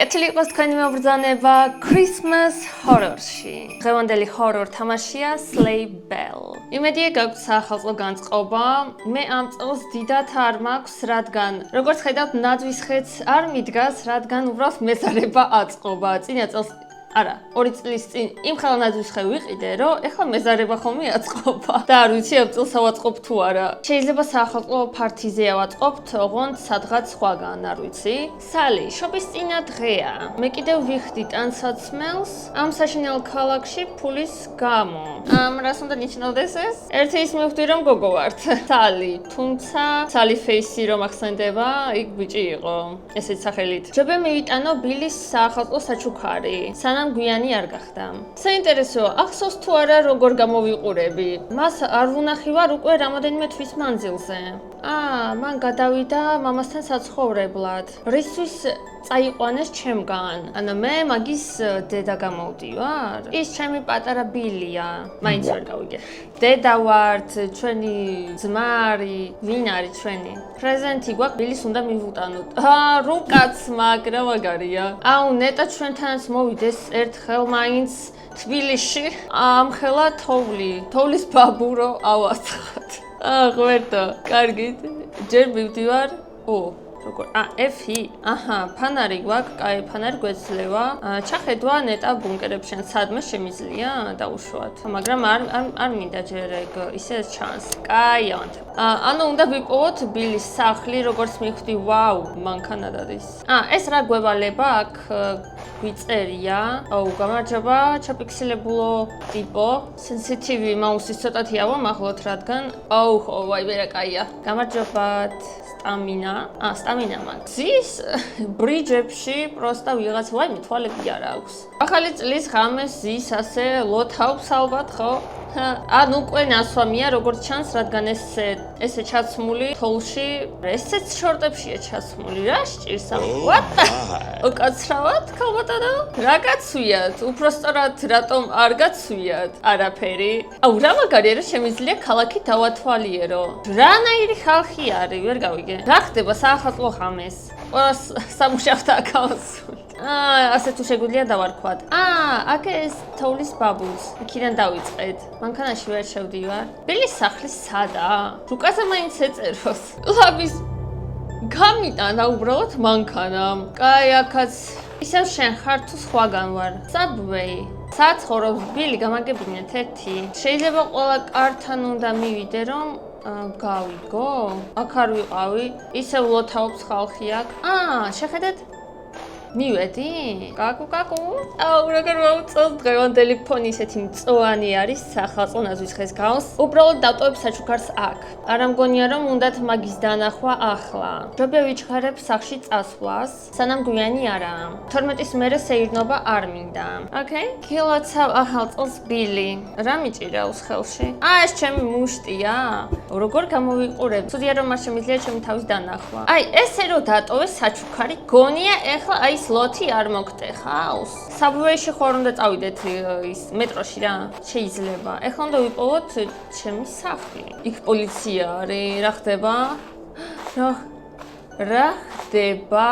Გაიჩილი იყოს თქვენი მობრძანება Christmas horror-ში. დღევანდელი horror თამაშია Sleigh Bell. იმედია გაქვთ საახალწლო განწყობა. მე ამ წელს დიდად არ მაქვს, რადგან როგორც ხედავთ, ნაძვის ხეც არ მიდგას, რადგან უბრალოდ მეზარება აწყობა. წინა წელს არა, 2 წლის წინ იმ ხელა ნაძვის ხე ვიყიდე, რომ ეხლა მეზარება ხოლმე აწყობა. და არ ვიცი ამ წელს ავაწყობ თუ არა. შეიძლება საახალწლო ფართიზე ავაწყობთ, ოღონდ სადღაც სხვაგან, არ ვიცი. სალი, შობის წინა დღეა. მე კიდევ ვიხდი ტანსაცმელს ამ საშინელ ქალაქში ფულის გამო. რას უნდა ნიშნავდეს ეს? ერთი ის მივხვდი, რომ გოგო ვართ. სალი, თუმცა სალი ფეისი რომ ახსენდება, იქ ბიჭი იყო. ესეც სახელით. ჯობია მივიტანო ბილის საახალწლო საჩუქარი. გვიანი არ გახდა. საინტერესოა, ახსოვს თუ არა როგორ გამოვიყურები. მას არ ვუნახი ვარ უკვე რამოდენიმე თვის მანძილზე. მან გადავიდა მამასთან საცხოვრებლად. რისთვის წაიყვანეს ჩემგან. ანუ მე მაგის დედა გამოვდივარ. ის ჩემი პატარა ბილია. მაინც ვერ გავიგე. დედა ვართ, ჩვენი ძმარი, ვინ არის ჩვენი? პრეზენტი გვაქვს, ბილის უნდა მივუტანოთ. რუკაც მაგრა მაგარია. ნეტა ჩვენთანაც მოვიდეს ერთხელ მაინც თბილისში. ამხელა თოვლის ბაბურო ავაცხოთ. ღვერდო, კარგით. ჯერ მივდივარ. როგორ? F-ი. ფანარი გვაქვს, კაი, ფანარი გვეძლევა. ჩახედვა ნეტა ბუნკერებშენ, სადმე შემიძლია დაუშვათ. მაგრამ არ მინდა ჯერ ეგ ისე ჩანს. კაი, ავანთებ. ანუ უნდა ვიპოვოთ ბილის სახლი, როგორც მივხვდი, ვაუ, მანქანა დადის. ეს რა გვევალება აქ გვიწერია. გამარჯობა, ჩაფიქსილებულო ტიპო. სენსიტივი მაუსის ცოტათი ავამახლოთ, რადგან ვაი, ვერა კაია. გამარჯობათ. სტამინა მაქვს. ზის ბრიჯებში პროსტა ვიღაც ვაიმე თვალები არ აქვს. ახალი წლის ღამეს ზის ასე ლოთავს ალბათ, ხო? ანუ უკვე ნასვამია, როგორც ჩანს, რადგან ესე ჩაცმული თოლში, ესეც შორტებშია ჩაცმული. რა სჭირს ამ? უკაცრავად, ქალბატონო? რა გაცვიათ? უბრალოდ რატომ არ გაცვიათ? არაფერი. რა მაგარია, რომ შემიძლია ქალაქი დავათვალიერო. რანაირი ხალხი არის, ვერ გავიგე. რა ხდება საახალწლო ღამეს? ყველას სამუშაოთა აკავსული. ასე თუ შეგვიძლია დავარქვათ. აქ ეს თოვლის ბაბულს. იქიდან დავიწყეთ. მანქანაში ვერ შევდივარ. ბილის სახლის სადაა? რუკაზე მაინც ეწეროს. ლაბის გამიტანა უბრალოდ მანქანამ. კაი, აქაც ისევ შენ ხარ თუ სხვაგან ვარ. Subway. საცხოვრობს ბილი გამაგებინეთ ერთი. შეიძლება ყველა კართან უნდა მივიდე, რომ გავიგო? აქ არ ვიყავი. ისევ ლოთაობს ხალხი აქ. შეხედეთ? მივედი? კაკუ. როგორ მოვწონთ დღევანდელი ფონი ისეთი მწვანე არის საახალწლო ნაძვის ხეს გავს. უბრალოდ დავტოვებ საჩუქარს აქ. არ ამგონია რომ უნდათ მაგის დანახვა ახლა. ჯობია ვიჩქარებ სახში წასვლას, სანამ გვიანი არაა. 12-ის მერე სეირნობა არ მინდა. ოკეი? გილოცავ ახალ წელს ბილი. რა მიჭირავს ხელში? ეს ჩემი მუშტია. როგორ გამოვიყურებ? ცუდია რომ არ შემიძლია ჩემი თავის დანახვა. ესე რომ დატოვე საჩუქარი, გონია ეხლა ლოთი არ მოგტეხავს. Subway-ში ხوار უნდა წავიდეთ ის მეტროში რა. შეიძლება. ეხლა უნდა ვიპოვოთ ჩემი სახლი. იქ პოლიცია არის. რა ხდება? რა ხდება?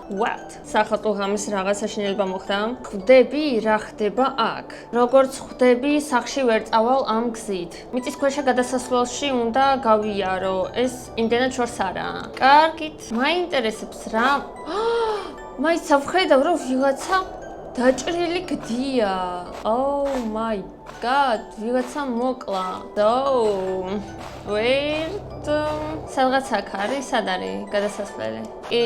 What? საახალწლო ღამეს რაღაც საშინელება მოხდა. ხვდები რა ხდება აქ. როგორც ხვდები, სახლში ვერ წავალ ამ გზით. მიწისქვეშა გადასასვლელში უნდა გავიარო. ეს იმდენად შორს არაა. კარგით. მაინტერესებს რა. მაინც ვხედავ რომ ვიღაცა დაჭრილი გდია. my god, ვიღაცა მოკლა. wait. სადღაც აქ არის, სად არის გადასასვლელი? კი,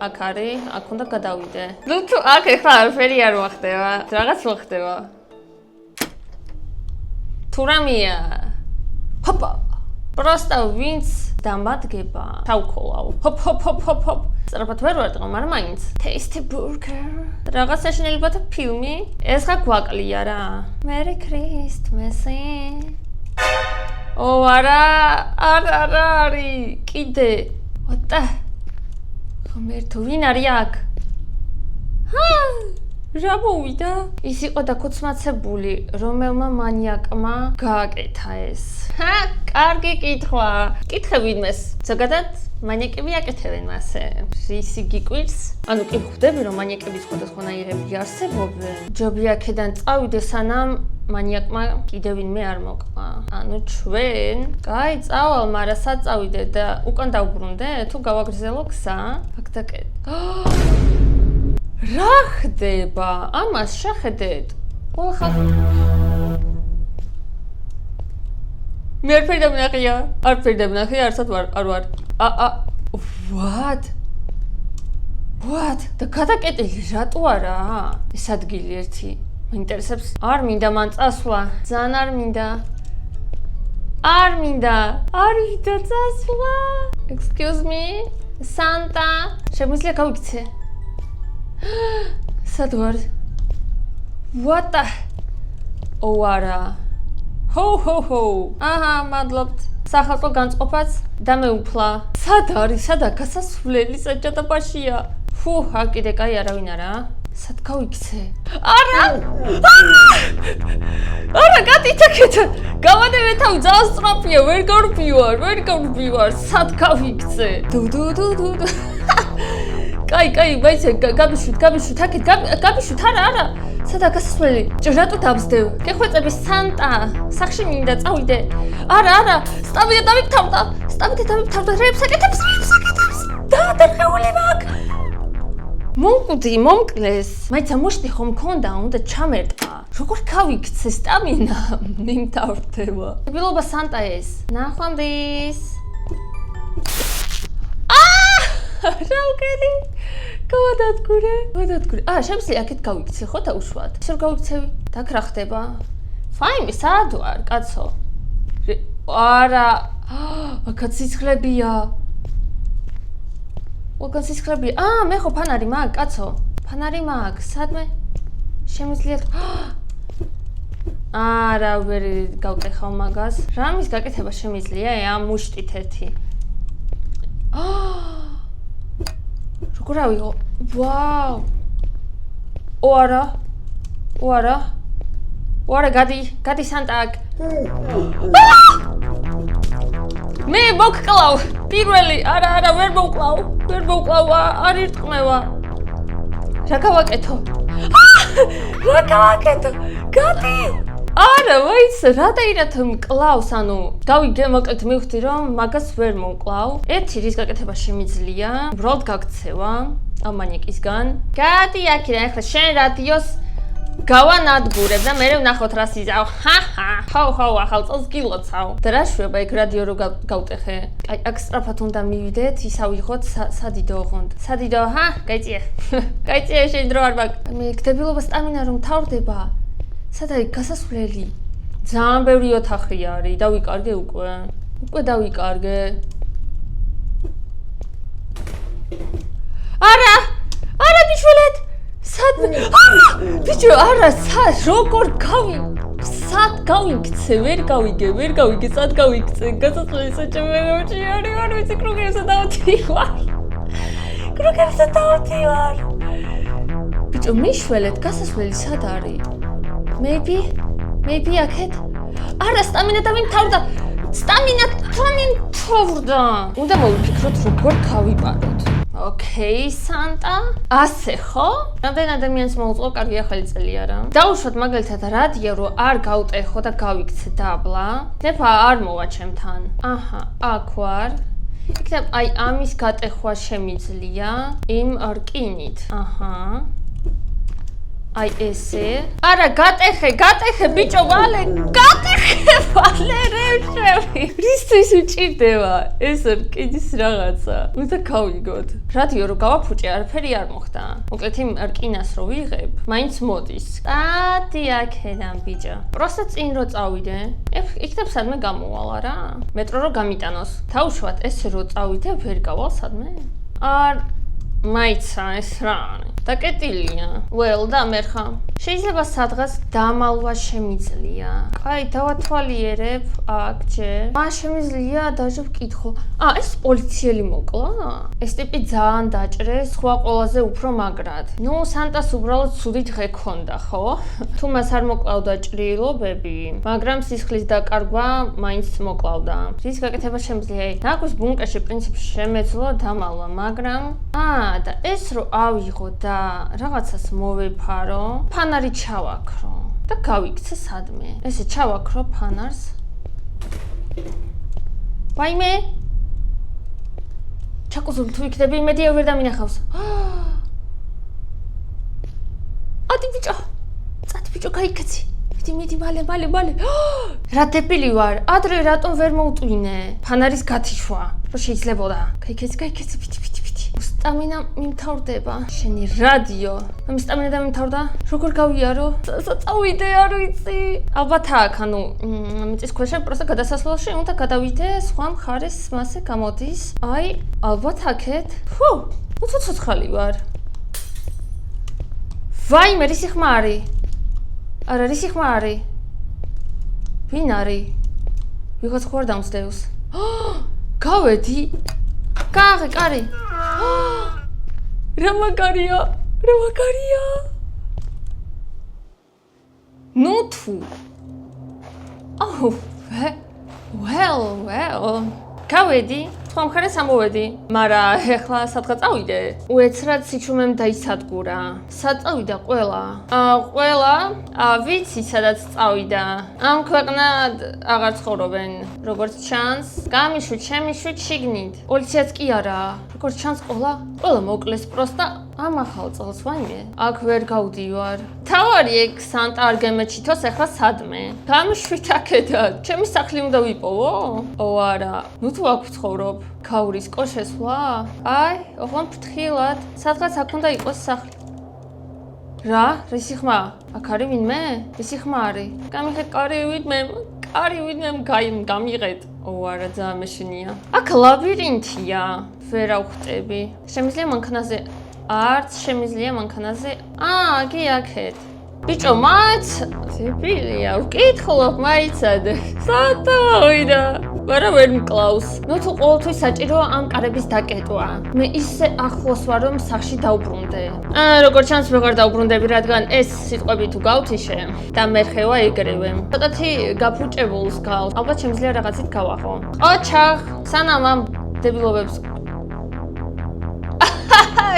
აქ არის, აქ უნდა გადავიდე. თუ აქ ეხლა არაფერი არ მოხდება. რაღაც მოხდება. თუ რამეა? ჰოპა. პროსტა ვინც დამადგება. თავქოლავ. ჰოპ. სწრაფად ვერ ვარტყო, მაგრამ მაინც. Tasty burger. რაღაც საშინელებათა ფილმი. ეს ხა გვაკლია რა. Merry Christmas. არა არის. კიდე. ვატა. ღმერთო, ვინ არის აქ? რა მოვიდა? ის იყო დაქუცმაცებული, რომელმა მანიაკმა გააკეთა ეს. კარგი კითხვა. კითხებინმეს. ზოგადად მანიაკები აკეთებენ მასე. ისი გიკვირს? ანუ კი ხვდები რომ მანიაკები სხვადასხვანაირები არსებობენ. ჯობია აქედან წავიდე სანამ მანიაკმა კიდევ ვინმე არ მოკლა. ანუ ჩვენ, კაი, წავალ, მაგრამ სად წავიდე და უკან დავბრუნდე? თუ გავაგრძელო გზა? აქ დაკეტ. რა ხდება? ამას შეხედეთ. ყველა ხალხი მე არ ფერდამნახია. არ ფერდამნახია, არსად არ ვარ. What? და გადაკეტილი რატო არა? ეს ადგილი ერთი. მაინტერესებს. არ მინდა მან წასვლა. ძალიან არ მინდა. არ მინდა წასვლა. Excuse me. Santa. შემიძლია გავიქცე? სად ვარ? What the? არა. Ho. აჰა, მადლობთ. სახალხო განწყობაც დამეუფლა. სად არის? სადაა გასასვლელი? საჭადაბაშია. აქ კიდე კაი არავინ არა. სად გავიქცე? არა, გადითაკეთ. გავადევე თავი, ძალიან სწრაფია, ვერ გავბივარ. სად გავიქცე? დუ. კაი, მაიცე, გაბიშვით, აქეთ, გაბიშვით, არა. სადაა გასასვლელი? რატო დავსდევ? გეხვეწები სანტა, სახში მინდა წავიდე. არა, სტავიდე დავიფთავდა, რეებს აკეთებს. დაადერხეული მაგ. მომკვდი, მომკლეს. მაიცა მოშტი ხომ მქონდა, უნდა ჩამერტყა. როგორ გავიქცე სტამინა? მიმთავრდება. დებილობა სანტა ეს. ნახვამდის. რა ვქენი? გავადადგურე. შემიძლია აქეთ გავიქცე, ხო დაუშვათ? ისე რომ გავიქცევი. და რა ხდება? ფაინი, სად ვარ, კაცო? არა. აქაც სიცხლებია. მე ხო ფანარი მაგ, კაცო. ფანარი მაგ, სადმე? შემიძლია არა, ვერ გავტეხავ მაგას. რამის გაკეთება შემიძლია, ამ მუშტით ერთი. როგორ ავიღო? ვაუ. არა, გადი სანტა აქ. მე მოგკლავ. პირველი, არა, ვერ მოვკლავ, არ ირტყმევა. რა გავაკეთო? გადი. არა, ვაიცი, რა დაირათ მკლავს, ანუ გავიგე, მოკლედ მივხვდი რომ მაგას ვერ მოვკლავ. ერთი რის გაკეთება შემიძლია, უბრალოდ გაქცევა ამ მანიაკისგან. გადი აქედან, ახლა შენ რადიოს გავანადგურებ და მე ვნახოთ რა სიზავ. ხო, ახალ წელს გილოცავ. და რა შვება ეგ რადიო რო გავტეხე? აი, აქ სწრაფად უნდა მივიდეთ, ისავიღოთ სადიდო ოღონდ. სადიდო, გაიწია შენ დრო არ მაგ. მე გდებილობა სტამინა რომ თავრდება. სად არის გასასვლელი? ძალიან ბევრი ოთახი არის, დავიკარგე უკვე. არა, ბიჭველეთ. ბიჭო, არა, როგორ სად გავიქცე? ვერ გავიგე, სად გავიქცე? გასასვლელი საჭმელებში არ ვიცი, კრუგერსა დავთივარ. ბიჭო, მიშველეთ, გასასვლელი სად არის? Maybe აქეთ? არა, სტამინა დავიმთავრდა. უნდა მოვიფიქროთ, როგორ გავიპაროთ. ოკეი, სანტა. ასე ხო? რამდენ ადამიანს მოუწყო კარგი ახალი წელი არა? დაუშვათ მაგალითად რადიო რო არ გავტეხო და გავიქცე დაბლა. ნეფა არ მოვა ჩემთან. აჰა, აქ ვარ. იქნებ აი ამის გატეხვა შემიძლია იმ რკინით. აჰა. აი ესე. არა, გატეხე ბიჭო, ვალე რეშევი. რისთვის უჭირდება ეს რკინის რაღაცა? უნდა გავიგოთ. რადიო რო გავაფუჭე, არაფერი არ მოხდა. მოკლედ იმ რკინას რო ვიღებ, მაინც მოდის. სტატი აქედან ბიჭო. პროსტა წინ რო წავიდე, იქნებ სადმე გამოვალ არა? მეტრო რო გამიტანოს. თავშუათ ესე რო წავიდე, ვერ გავალ სადმე? არ მაიცა ეს რა. დაკეტილია. და მერხა. შეიძლება სადღაც დამალვა შემიძლია. Კაი, დავათვალიერებ აქ ჯერ. შემიძლია დაჟე ვკითხო. ეს პოლიციელი მოკლა? ეს ტიპი ძალიან დაჭრეს, სხვა ყველაზე უფრო მაგრად. სანტას უბრალოდ ცუდი დღე ქონდა, ხო? თუ მას არ მოკლავდა ჭრილობები, მაგრამ სისხლის დაკარგვა მაინც მოკლავდა. რის გაკეთება შემიძლია? ნაკვის ბუნკერში პრინციპში შემეძლო დამალვა, მაგრამ და ეს რო ავიღო და რაღაცას მოვეფარო, ფანარი ჩავაქრო და გავიქცე სადმე. ესე ჩავაქრო ფანარს. ვაიმე? ჩაკუზული თუ იქნები, იმედია ვერ დამინახავს. ადი ბიჭო. წადი ბიჭო, გაიქცი. მიდი, მალე. რა დებილი ვარ? ადრე რატომ ვერ მოუტვინე? ფანარის გათიშვა. რო შეიძლებოდა. გაიქცი, ბიჭი. სტამინა მიმთავრდება. შენი რადიო. სტამინა დამიმთავრდა? როგორ გავიარო? წავიდე, არ ვიცი. ალბათ აქ, მიწის ქვეშ, პროსტა გადასასვლელში უნდა გადავიდე, სხვა მხარეს მასე გამოდის. ალბათ აქეთ. უცოცხალი ვარ. ვაიმე, რის ხმა არის? არა, რის ხმა არის? ვინ არის? ვიღაც ხო არ დამსდევს. გავედი. გააღე, კარი. რა მაგარია. ნუ თუ. well. გავედი. სხვა მხარეს ამოვედი. მარა ეხლა სადღაც წავიდე. უეცრად სიჩუმემ დაისადგურა. სად წავიდა ყველა? ყველა ვიცი სადაც წავიდა. ამ ქვეყნად აღარ ცხოვრობენ. როგორც ჩანს, გამიშვით, შემიშვით შიგნით. პოლიციაც კი არა. როგორც ჩანს, ყველა მოკლეს პროსტა ამ ახალ წელს ვაიმე. აქ ვერ გავდივარ. თავარი ეგ სანტა არ გემეჩითოს ეხლა სადმე. გამიშვით აქედან. ჩემი სახლი უნდა ვიპოვო? არა. ნუ თუ აქ ვცხოვრობ. ქაურის კოშესვლა? ოღონდ ფრთხილად. სადღაც აქ უნდა იყოს სახლი. რა? რისი ხმა? აქ არის ვინმე? რისი ხმა არის? გამიღეთ კარი ვინმემ გამიღეთ. არა, ძალიან მეშინია. აქ ლაბირინთია. ვერ ავხვდები. შემიძლია მანქანაზე? არც შემიძლია მანქანაზე. კი აქეთ. ბიჭო, დებილია, ვკითხულობ მაიცადე. სადავიდა? მაგრამ ვერ მკლავს. თუ ყოველთვის საჭიროა ამ კარების დაკეტვა. მე ისე ახლოს ვარ, რომ სახში დავბრუნდე. როგორც ჩანს, ვეღარ დავბრუნდები, რადგან ეს სიტყვები თუ გავთიშე და მერხევა ეგრევე. ცოტათი გაფუჭებულს გავს. ალბათ შემიძლია რაღაცით გავახო. ოჩახ, სანამ ამ დებილობებს.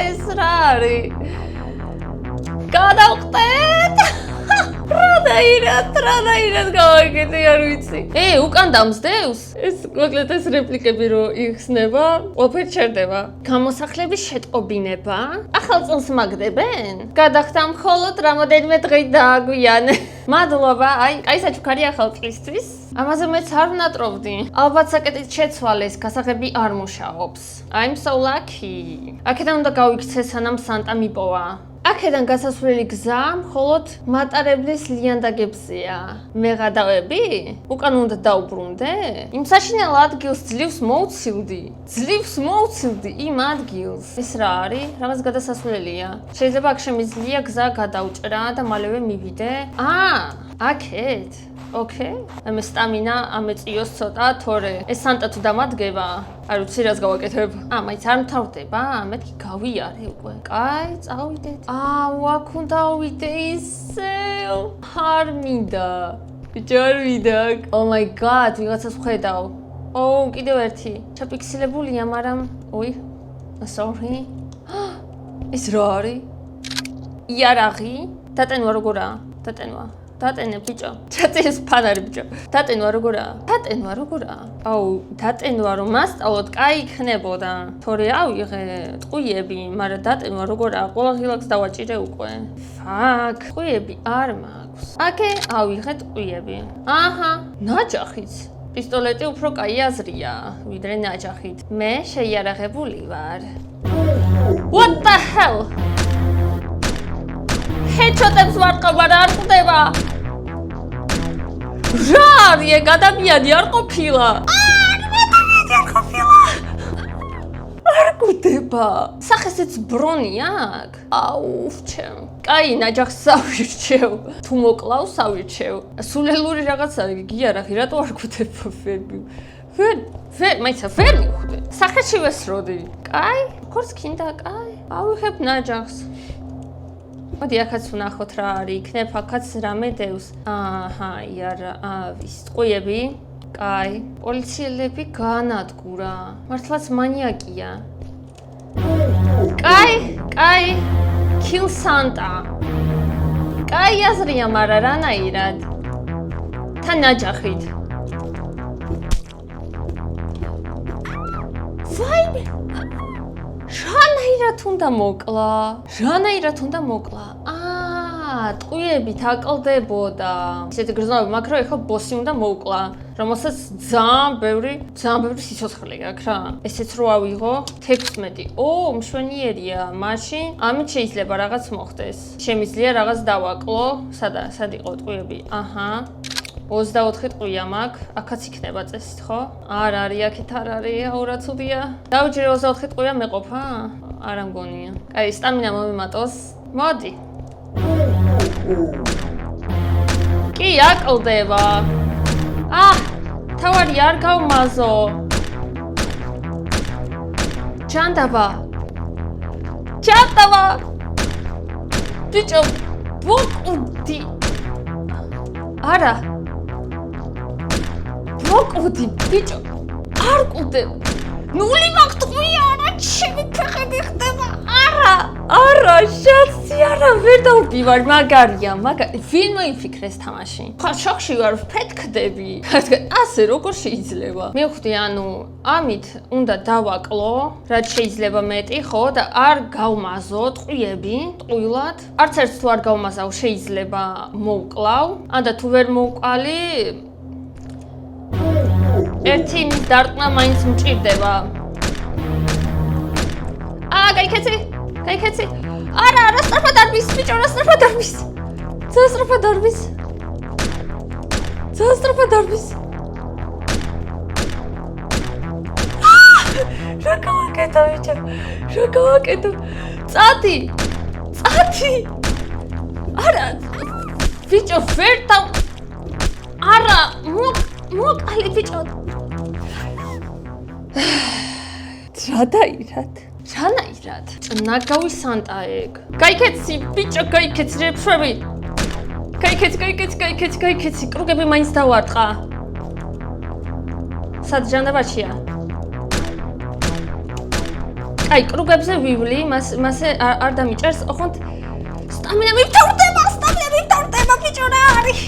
ეს რა არის? გადავხტეთ! რადაირად გავაკეთე, არ ვიცი. უკან დამსდევს? ეს მოკლედ ეს რეპლიკები რო იხსნება, ყოფილ ჩერდება. გამოსახლების შეტყობინება? ახალ წელს მაგდებენ? გადახდა მხოლოდ რამოდენიმე დღით დააგვიანე. მადლობა, კაი საჩუქარი ახალ წლისთვის. ამაზე მეც არ ვნატროვდი. ალბათ საკეტით შეცვალეს, გასაღები არ მუშაობს. I'm so lucky. აქედან უნდა გავიქცე, სანამ სანტა მიპოვა. აქედან გასასვლელი გზა მხოლოდ მატარებლის ლიანდაგებზეა. მე გადავები? უკან უნდა დავბრუნდე? იმ საშინელ ადგილს ძლივს მოვცილდი იმ ადგილს. ეს რა არის? რაღაც გადასასვლელია. შეიძლება აქ შემიძლია გზა გადავჭრა და მალევე მივიდე. აქეთ. ოკეი. მე სტამინა ამეწიოს ცოტა, თორე ეს სანტა თუ დამადგება, არ ვიცი რას გავაკეთებ. მაინც არ მთავრდება, მეთქი გავიარე უკვე. კაი, წავიდეთ. აქ უნდა ავიდე ისევ. არ მინდა. ბიჭო, არ მინდა. Oh my god, ვიღაცას ვხედავ. კიდევ ერთი. ჩაფიქსილებულია, მაგრამ sorry. ეს რა არის? იარაღი? დატენვა როგორა? დატენე ბიჭო. ჩაწეს ფანარი ბიჭო. დატენვა როგორა? დატენვა რომ მასწავლოთ, კაი იქნებოდა. თორე ავიღე ტყუიები, მაგრამ დატენვა როგორა? ყველა ღილაკს დავაჭირე უკვე. ტყუიები არ მაქვს. აკე ავიღე ტყუიები. ნაჯახიც. პისტოლეტი უფრო კაი აზრია, ვიდრე ნაჯახით. მე შეიარაღებული ვარ. What the hell? ჰეჩოტებს ვარყობა რა არ ხვდება. რა არის ეგ ადამიანი არ ყოფილა? არ კვდება. სახესეც ბრონი აქ? აუ, ჩემ. კაი, ნაჯახს ავირჩევ. თუ მოკლავს, ავირჩევ. სულელური რაღაცა იგი არახი, რატო არ კვდება ვერბი? ვერ, მაიცა ვერ მივხვდი. სახეში ვესროდი. კაი, როგორც კიდე კაი. ავიღებ ნაჯახს. მოდი ახაც ვნახოთ რა არის, იქნებ აქაც რამე დევს. აჰა, არა, ვის ტყუიები? კაი, პოლიციელები გაანადგურა. მართლაც მანიაკია. კაი, kill Santa. კაი აზრია, მაგრამ რანაირად? თან ნაჯახით. ვაიმე! რანაირად უნდა მოკლა? ტყუიებით აკლდებოდა. ისეთი გრძნობები მაქვს, რომ ეხლა ბოსი უნდა მოკლა, რომელსაც ძალიან ბევრი სიცოცხლე გაქვს რა. ესეც რო ავიღო 16. მშვენიერია. მაშინ ამით შეიძლება რაღაც მოხდეს. შემიძლია რაღაც დავაკლო. სად იყო ტყუიები? აჰა. 24 ტყუია მაქვს. აქაც იქნება წესით, ხო? არ არის, აქეთ არ არის, აურაცუდია. დავიჯერე 24 ტყუია მეყოფა? არა მგონია. კაი, სტამინა მომიმატოს. მოდი. კი, აკლდება. თავარი არ გავმაზო. ჯანდაბა. ბიჭო, მოკვდი. არა. მოკვდი, ბიჭო. არ კვდებ. ნული მაქვს ტყუია, არა, ჩემი ფეხები ხდება. არა, შანსი არა, ვერ დავდივარ, მაგარია. ვინ მოიფიქრეს თამაში? ხა შოქში ვარ, ვფეთქდები. ასე როგორ შეიძლება? მივხვდი, ანუ ამით უნდა დავაკლო, რაც შეიძლება მეტი, ხო, და არ გავმაზო ტყუიები, ტყუილად. არც ერთს თუ არ გავმაზავ, შეიძლება მოვკლავ. ანდა თუ ვერ მოვყალი, ერთი მის დარტყმა მაინც მჭირდება. გაიქეცი. არა, სწრაფად არბის, ბიჭო, სწრაფად არბის. რა გავაკეთო, ბიჭო? წადი. არა, ბიჭო, ვერ დავა. არა, მოკალი, ბიჭო. რანაირად? ნაგავი სანტა ეგ. გაიქეცი, ბიჭო, გაიქეცი, რეფრები. გაიქეცი, კრუგები მაინც დავარტყა. სად ჟანდაბაშია? კაი, კრუგებზე ვივლი, მასე არ დამიჭერს, ოღონდ სტამინა მივთავრდება, ბიჭო, რა არის?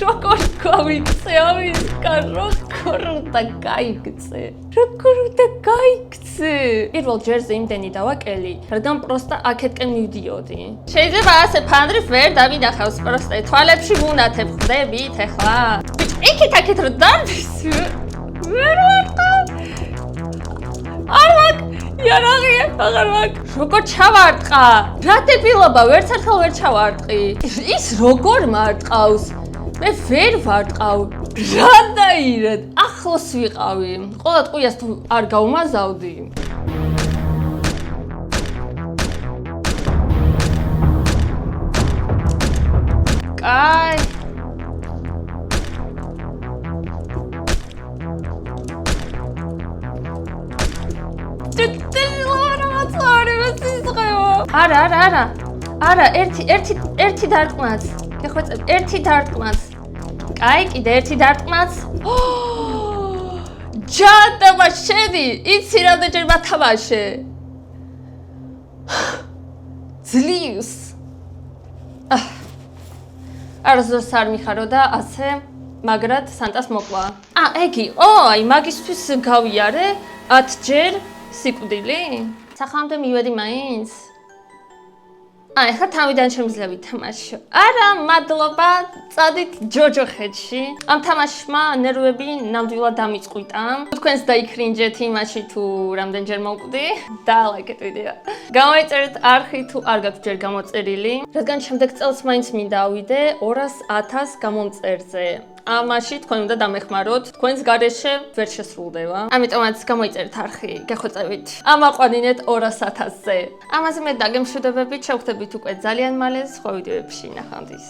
როგორ გავიქცე ამისკა, როგორ უნდა გაიქცე? პირველ ჯერზე იმდენი დავაკელი, რადგან პროსტა აქეთკენ მივდიოდი. შეიძლება ასე ფანდრით ვერ დავინახავს პროსტა, თვალებში ვუნათებ, ხდებით ეხლა. ბიჭო, იქით რა დარბის? ვერ ვარტყავ. არ მაქვს, იარაღია, აღარ მაქვს. როგორ ჩავარტყა? რა დებილობა, ვერც ერთხელ ვერ ჩავარტყი. ის როგორ მარტყავს? მე ვერ ვარტყავ. რანაირად? ახლოს ვიყავი. ყველა ტყუიას თუ არ გავმაზავდი. კაი. არა, ერთი დარტყმაც. გეხვეწებ, ერთი დარტყმაც. კაი, კიდე ერთი დარტყმაც. ჯანდაბა, შედი, იცი რამდენჯერ მათამაშე. ძლივს. არასდროს არ მიხარო და ასე მაგრად სანტას მოკლა. ეგი, აი მაგისთვის გავიარე 10 ჯერ სიკვდილი. სახამდე მივედი მაინც. ეხლა თავიდან შემიძლია ვითამაშო. არა, მადლობა, წადით ჯოჯოხეთში. ამ თამაშმა ნერვები ნამდვილად დამიწყვიტა. თქვენს დაიქრინჯეთ იმაში თუ რამდენჯერ მოვკვდი. დაალაიქეთ ვიდეო. გამოიწერეთ არხი თუ არ გაქვთ ჯერ გამოწერილი. რადგან შემდეგ წელს მაინც მინდა ავიდე 200,000 გამომწერზე. ამაში თქვენ უნდა დამეხმაროთ. თქვენს გარეშე ვერ შესრულდება. ამიტომაც გამოიწერეთ არხი, გეხვეწებით. ამაყვანინეთ 200.000-ზე. ამაზე მე დაგემშვიდობებით, შევხვდებით უკვე ძალიან მალე სხვა ვიდეოებში. ნახვამდის.